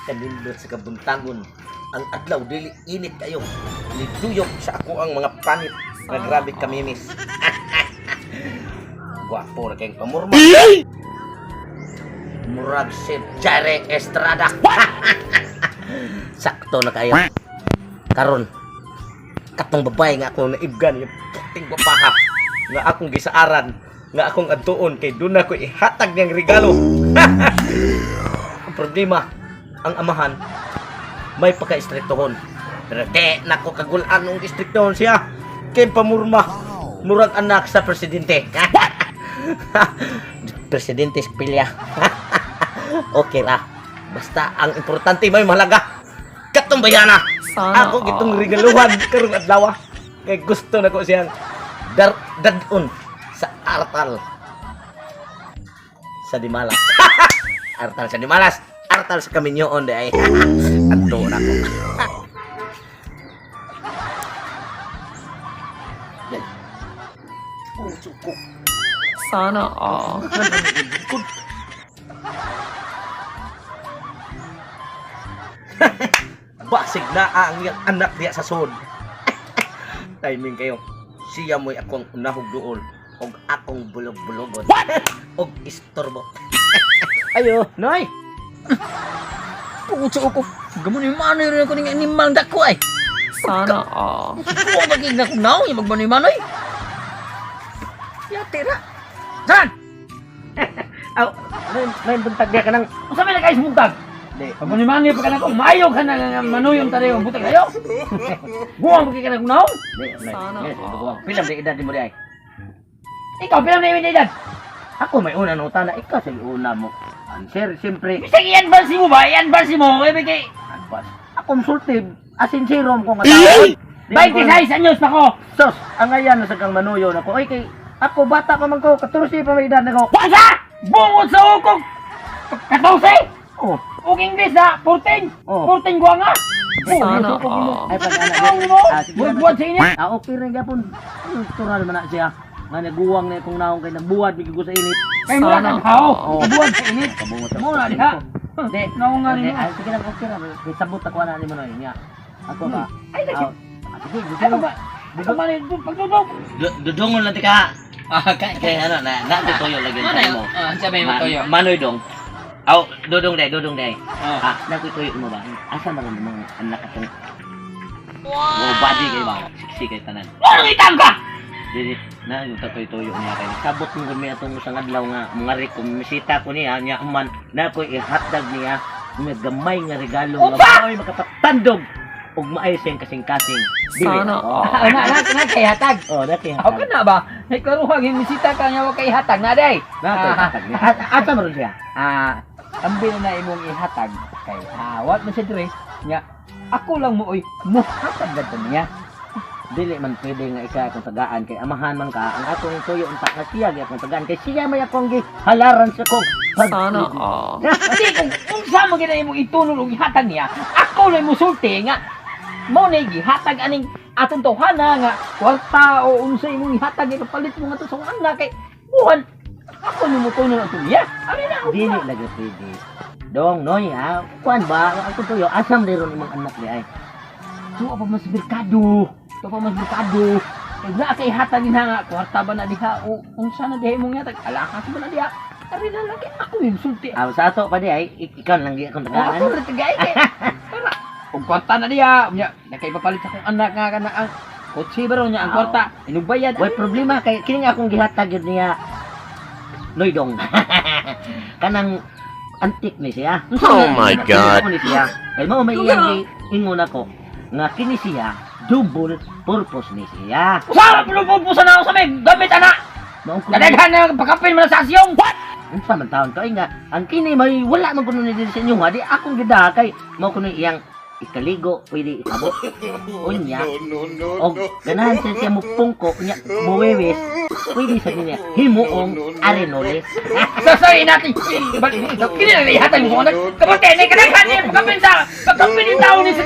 kanindot sa kabuntangon. Ang adlaw dili init kayo. Liduyok sa ako ang mga panit na grabe kamimis. Gwapo na kayong pamurma. Murag si Jare Estrada. Sakto na kayo. Karon, katong babae nga akong naibgan yung puting bapaha nga akong gisaaran nga akong adtuon kay doon ako ihatag niyang regalo. Ang problema, ang amahan may pagka-istriktohon. Pero di nako kagulan ng istriktohon siya kay pamurma murag anak sa presidente. Presidente Spilya. Okay ra. Basta ang importante may mahalaga. Katong bayana. Ako gitong regaluhan karong adlaw. Kay gusto nako siyang dadon sa artal sa Dimalas. Artal sa Dimalas. Artal sa Kaminyoon di ay. Adto na ko. Sana all. Basig na ang iyang anak diya sa sud. Timing kayo. Siya mo'y akong unahog doon. Og akong bulog-bulogon. Og istorbo. Ayo, Noy! Puso ko. Gamon yung manoy rin ako ng animal dako ay. Sana all. Huwag magiging na kung naong yung magmanoy manoy. Yate na. Saan? Aw, may buntag diya ka ng... Kung saan may nagkais muntag? Di. Pag manoy pa ka na ko, mayo ka na manoy yung tari yung butag kayo. Buwang magiging ka na kung naong. Di, Sana all. Pilang di edad mo di ay. Ikaw, pilang na yung edad. Ako may una nung tana, ikaw sa una mo. Answer, siyempre. Bisag i-advance mo ba? I-advance mo. Kaya may kay... Advance. Ako consultive. Asinsirom ko nga tao. 26 anyos pa ko. Sos, ang ayan na sa kang manuyo na ko. Ay, kay, ako bata pa man ko, 14 pa may edad na ko. Basa! Bungod sa ukog! 14! Oh, Ug English na 14! Oh. 14 gwa nga! Sana all. ay pag anak Ikaw mo! sige, Buwad sa inyo! okay rin gapon. Tural man na siya. Nga naguwang na kung naong kay nagbuwad bigay ko sa init. Kay mula Sana ka tao! all. Buwad sa init! Kabungot sa Muna diha! Di, Naong nga Di, ninyo! ay, sige lang, okay lang. May sabot ako na ni mo na niya. Ako ba? Ay, lagi! Sige, Ano ba? Ano ba ni pagdudog? Dudungon lang tika. Kay ano na tutuyo lagi mo. Sabi mo toyo. Manoy dong. Aw, dudong day. Ah. Nakutuyo mo ba? Asa man ang mga anak atong wow, body kay ba? Siksi kay tanan. Ano itang ka? Dili na yung tutuyo niya kay sabot mo gami atong usang adlaw nga mga rekomisita ko niya nya man na ko ihatag niya nga gamay nga regalo nga mo'y makapatandog ug maayos siyang kasing-kasing. Sana all. Na kay hatag. Oh, dati Ako ka na ba? Ay karuhag yung misita ka nga wa kay hatag na day. hatag niya. Asa man siya? Ang na imong ihatag kay wat man siya dire nga ako lang mo oy muhatag gadto niya. Dili man pwede nga isa akong tagaan kay amahan man ka ang atong tuyo unta nga siya gyud akong tagaan kay siya may akong halaran sa kong Sana all. Kasi kung sa mo gina imong itunol og ihatag niya, ako lang mo sulti nga mo na gihatag aning atong tawhana nga kwarta o unsa imong ihatag ipapalit mo nga to sa anak kay buwan ako nimo tunol ang tuya. Abi na dili lagi pwede. Dong noy ha, kuan ba ang tuyo asam deron imong anak ni ay. Tuwa pa mas merkado. Tuwa pa mas merkado. Kaya na kay hatag niya nga kwarta ba na diha o unsa na diha imong ihatag alakas ba na diha. Abi na lagi ako yung sulti. Sa ato pa di ay ikaw lang gyud akong tagaan. Ako rin tagay kay. Kung kwarta na diya, nakaipapalit sa kong anak nga kana ang kotse ba raw niya ang kwarta. Inubayad. Way problema kay kini nga akong gihatag gyud niya. Noy dong. Kanang antik ni siya. Oh my God. Ni siya. Kay mo may iyang ingon ako nga kini siya double purpose ni siya. Usara pulupupusan na ako sa may gamit anak. Kadaghan na pagkapin mo na sa asyong. What? Unsa man taon kay nga ang kini may wala man kuno ni sa inyo nga di akong gida kay mao kuno iyang ikaligo pwede isabot unya og ganahan siya mo pungko nya muwewes pwede sa niya himuong arenoles. Sasayin natin. Kini na ihatag mo ko. Kapag kaya na kadaghan niya pagkapin sa pagkapin yung tao ni sa